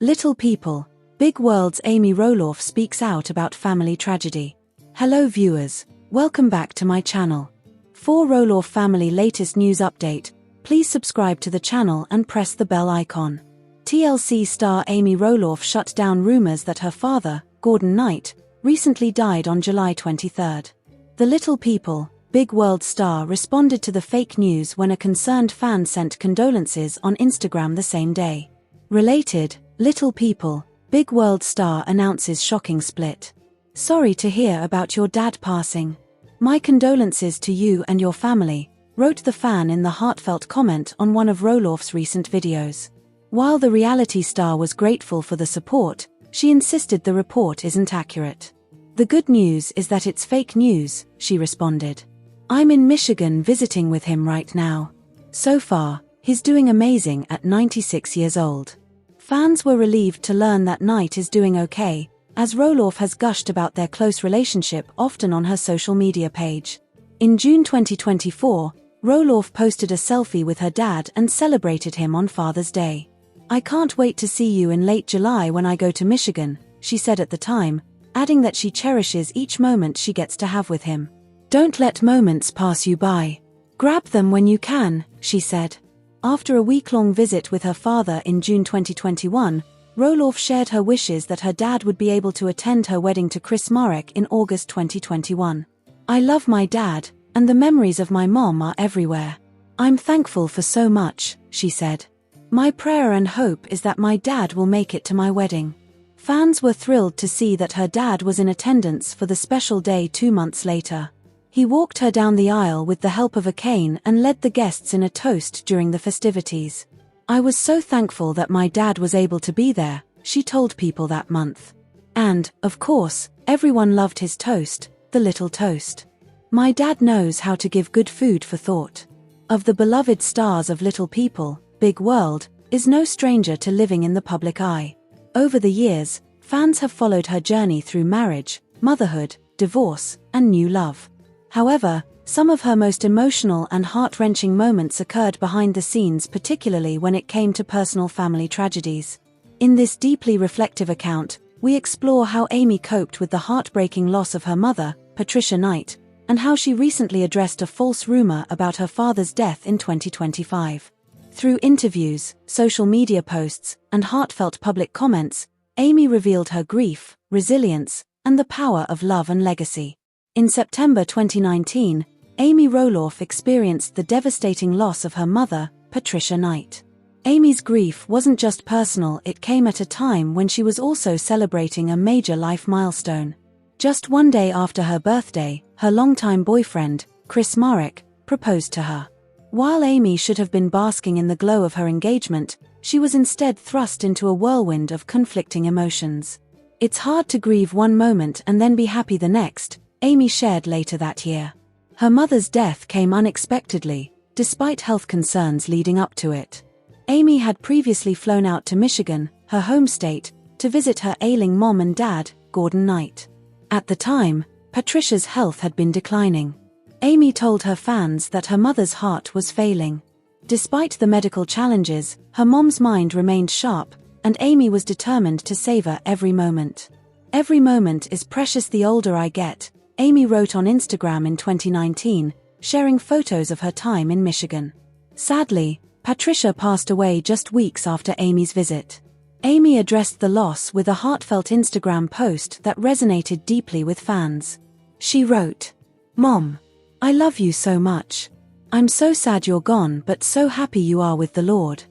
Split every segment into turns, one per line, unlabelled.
Little people, big world's Amy Roloff speaks out about family tragedy. Hello viewers, welcome back to my channel. For Roloff family latest news update, please subscribe to the channel and press the bell icon. TLC star Amy Roloff shut down rumors that her father, Gordon Knight, recently died on July 23. The Little People, Big World star responded to the fake news when a concerned fan sent condolences on Instagram the same day. Related, Little People, Big World star announces shocking split. Sorry to hear about your dad passing. My condolences to you and your family, wrote the fan in the heartfelt comment on one of Roloff's recent videos. While the reality star was grateful for the support, she insisted the report isn't accurate. The good news is that it's fake news, she responded. I'm in Michigan visiting with him right now. So far, he's doing amazing at 96 years old. Fans were relieved to learn that Knight is doing okay, as Roloff has gushed about their close relationship often on her social media page. In June 2024, Roloff posted a selfie with her dad and celebrated him on Father's Day. I can't wait to see you in late July when I go to Michigan, she said at the time, adding that she cherishes each moment she gets to have with him. Don't let moments pass you by. Grab them when you can, she said. After a week-long visit with her father in June 2021, Roloff shared her wishes that her dad would be able to attend her wedding to Chris Marek in August 2021. I love my dad, and the memories of my mom are everywhere. I'm thankful for so much, she said. My prayer and hope is that my dad will make it to my wedding. Fans were thrilled to see that her dad was in attendance for the special day 2 months later. He walked her down the aisle with the help of a cane and led the guests in a toast during the festivities. I was so thankful that my dad was able to be there, she told People that month. And, of course, everyone loved his toast, the little toast. My dad knows how to give good food for thought. Of the beloved stars of Little People, Big World, is no stranger to living in the public eye. Over the years, fans have followed her journey through marriage, motherhood, divorce, and new love. However, some of her most emotional and heart-wrenching moments occurred behind the scenes, particularly when it came to personal family tragedies. In this deeply reflective account, we explore how Amy coped with the heartbreaking loss of her mother, Patricia Knight, and how she recently addressed a false rumor about her father's death in 2025. Through interviews, social media posts, and heartfelt public comments, Amy revealed her grief, resilience, and the power of love and legacy. In September 2019, Amy Roloff experienced the devastating loss of her mother, Patricia Knight. Amy's grief wasn't just personal, it came at a time when she was also celebrating a major life milestone. Just one day after her birthday, her longtime boyfriend, Chris Marek, proposed to her. While Amy should have been basking in the glow of her engagement, she was instead thrust into a whirlwind of conflicting emotions. It's hard to grieve one moment and then be happy the next, Amy shared later that year. Her mother's death came unexpectedly, despite health concerns leading up to it. Amy had previously flown out to Michigan, her home state, to visit her ailing mom and dad, Gordon Knight. At the time, Patricia's health had been declining. Amy told her fans that her mother's heart was failing. Despite the medical challenges, her mom's mind remained sharp, and Amy was determined to savor every moment. Every moment is precious the older I get, Amy wrote on Instagram in 2019, sharing photos of her time in Michigan. Sadly, Patricia passed away just weeks after Amy's visit. Amy addressed the loss with a heartfelt Instagram post that resonated deeply with fans. She wrote, "Mom, I love you so much. I'm so sad you're gone but so happy you are with the Lord.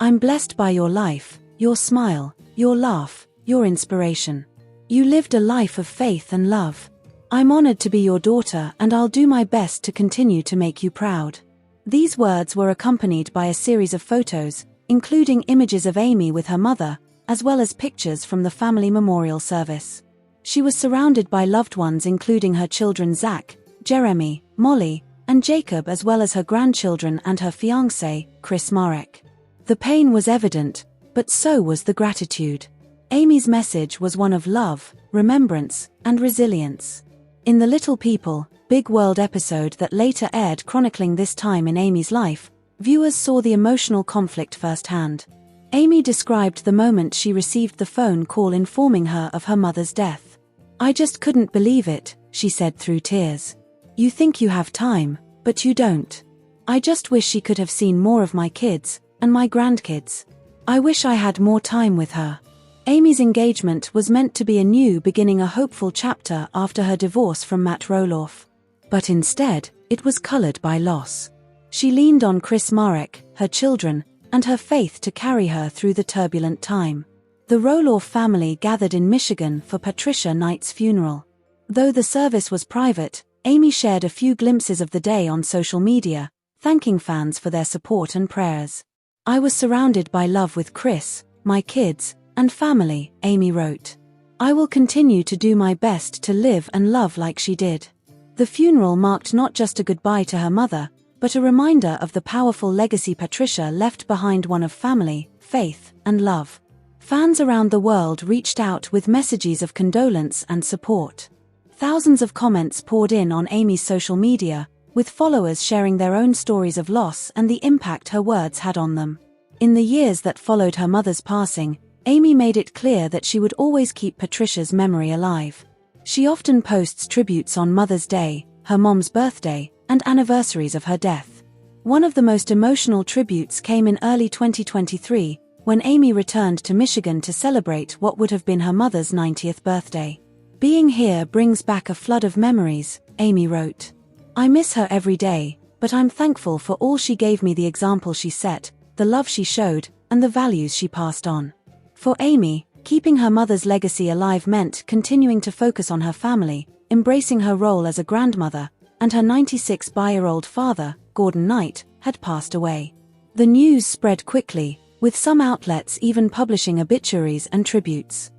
I'm blessed by your life, your smile, your laugh, your inspiration. You lived a life of faith and love. I'm honored to be your daughter and I'll do my best to continue to make you proud." These words were accompanied by a series of photos, including images of Amy with her mother, as well as pictures from the family memorial service. She was surrounded by loved ones including her children Zach, Jeremy, Molly, and Jacob, as well as her grandchildren and her fiancé, Chris Marek. The pain was evident, but so was the gratitude. Amy's message was one of love, remembrance, and resilience. In the Little People, Big World episode that later aired chronicling this time in Amy's life, viewers saw the emotional conflict firsthand. Amy described the moment she received the phone call informing her of her mother's death. "I just couldn't believe it," she said through tears. "You think you have time, but you don't. I just wish she could have seen more of my kids, and my grandkids. I wish I had more time with her." Amy's engagement was meant to be a new beginning, a hopeful chapter after her divorce from Matt Roloff. But instead, it was colored by loss. She leaned on Chris Marek, her children, and her faith to carry her through the turbulent time. The Roloff family gathered in Michigan for Patricia Knight's funeral. Though the service was private, Amy shared a few glimpses of the day on social media, thanking fans for their support and prayers. "I was surrounded by love with Chris, my kids, and family," Amy wrote. "I will continue to do my best to live and love like she did." The funeral marked not just a goodbye to her mother, but a reminder of the powerful legacy Patricia left behind, one of family, faith, and love. Fans around the world reached out with messages of condolence and support. Thousands of comments poured in on Amy's social media, with followers sharing their own stories of loss and the impact her words had on them. In the years that followed her mother's passing, Amy made it clear that she would always keep Patricia's memory alive. She often posts tributes on Mother's Day, her mom's birthday, and anniversaries of her death. One of the most emotional tributes came in early 2023, when Amy returned to Michigan to celebrate what would have been her mother's 90th birthday. "Being here brings back a flood of memories," Amy wrote. "I miss her every day, but I'm thankful for all she gave me, the example she set, the love she showed, and the values she passed on." For Amy, keeping her mother's legacy alive meant continuing to focus on her family, embracing her role as a grandmother, and her 96-year-old father, Gordon Knight, had passed away. The news spread quickly, with some outlets even publishing obituaries and tributes.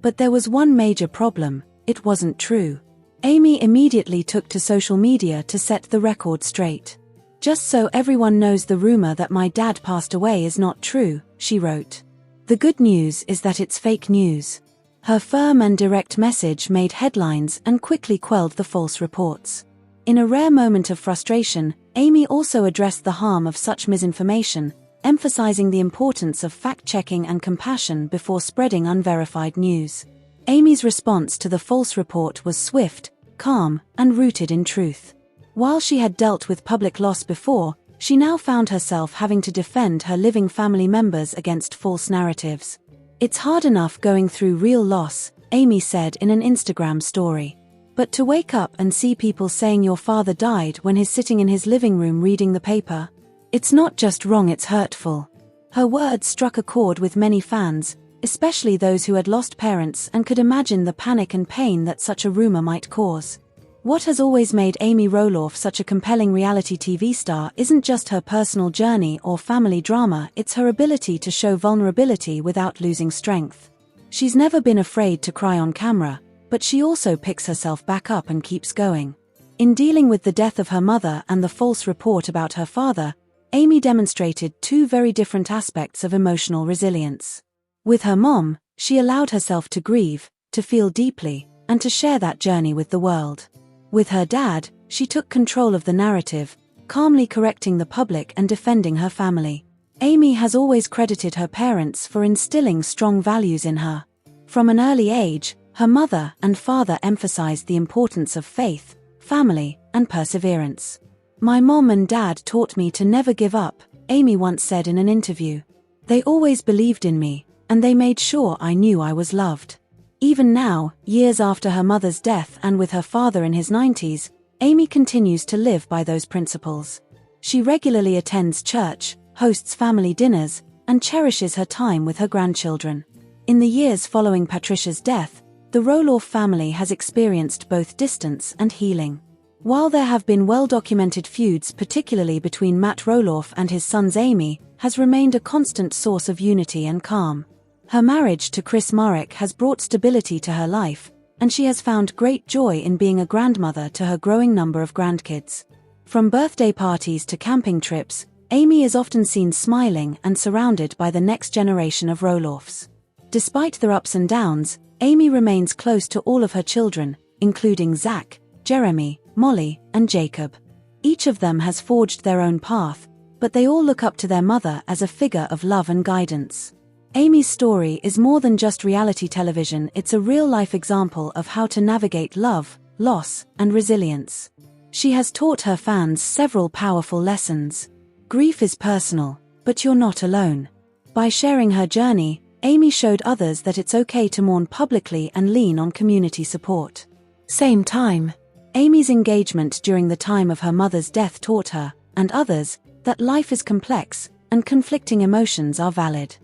But there was one major problem: it wasn't true. Amy immediately took to social media to set the record straight. "Just so everyone knows, the rumor that my dad passed away is not true," she wrote. "The good news is that it's fake news." Her firm and direct message made headlines and quickly quelled the false reports. In a rare moment of frustration, Amy also addressed the harm of such misinformation, emphasizing the importance of fact-checking and compassion before spreading unverified news. Amy's response to the false report was swift, calm, and rooted in truth. While she had dealt with public loss before, she now found herself having to defend her living family members against false narratives. "It's hard enough going through real loss," Amy said in an Instagram story. "But to wake up and see people saying your father died when he's sitting in his living room reading the paper, it's not just wrong, it's hurtful." Her words struck a chord with many fans, especially those who had lost parents and could imagine the panic and pain that such a rumor might cause. What has always made Amy Roloff such a compelling reality TV star isn't just her personal journey or family drama, it's her ability to show vulnerability without losing strength. She's never been afraid to cry on camera, but she also picks herself back up and keeps going. In dealing with the death of her mother and the false report about her father, Amy demonstrated two very different aspects of emotional resilience. With her mom, she allowed herself to grieve, to feel deeply, and to share that journey with the world. With her dad, she took control of the narrative, calmly correcting the public and defending her family. Amy has always credited her parents for instilling strong values in her. From an early age, her mother and father emphasized the importance of faith, family, and perseverance. "My mom and dad taught me to never give up," Amy once said in an interview. "They always believed in me, and they made sure I knew I was loved." Even now, years after her mother's death and with her father in his 90s, Amy continues to live by those principles. She regularly attends church, hosts family dinners, and cherishes her time with her grandchildren. In the years following Patricia's death, the Roloff family has experienced both distance and healing. While there have been well-documented feuds, particularly between Matt Roloff and his sons, Amy has remained a constant source of unity and calm. Her marriage to Chris Marek has brought stability to her life, and she has found great joy in being a grandmother to her growing number of grandkids. From birthday parties to camping trips, Amy is often seen smiling and surrounded by the next generation of Roloffs. Despite their ups and downs, Amy remains close to all of her children, including Zach, Jeremy, Molly, and Jacob. Each of them has forged their own path, but they all look up to their mother as a figure of love and guidance. Amy's story is more than just reality television, it's a real-life example of how to navigate love, loss, and resilience. She has taught her fans several powerful lessons. Grief is personal, but you're not alone. By sharing her journey, Amy showed others that it's okay to mourn publicly and lean on community support. Same time, Amy's engagement during the time of her mother's death taught her, and others, that life is complex, and conflicting emotions are valid.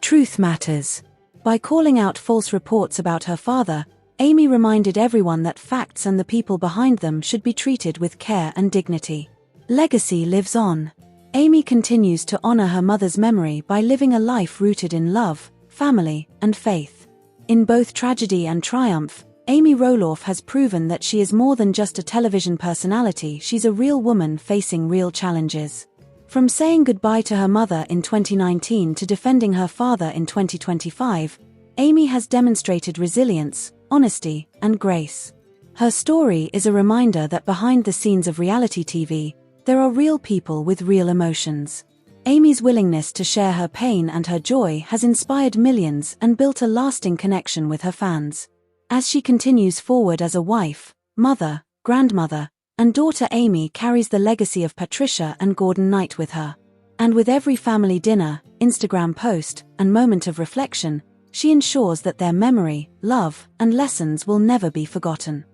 Truth matters. By calling out false reports about her father, Amy reminded everyone that facts and the people behind them should be treated with care and dignity. Legacy lives on. Amy continues to honor her mother's memory by living a life rooted in love, family, and faith. In both tragedy and triumph, Amy Roloff has proven that she is more than just a television personality, she's a real woman facing real challenges. From saying goodbye to her mother in 2019 to defending her father in 2025, Amy has demonstrated resilience, honesty, and grace. Her story is a reminder that behind the scenes of reality TV, there are real people with real emotions. Amy's willingness to share her pain and her joy has inspired millions and built a lasting connection with her fans. As she continues forward as a wife, mother, grandmother, and daughter, Amy carries the legacy of Patricia and Gordon Knight with her. And with every family dinner, Instagram post, and moment of reflection, she ensures that their memory, love, and lessons will never be forgotten.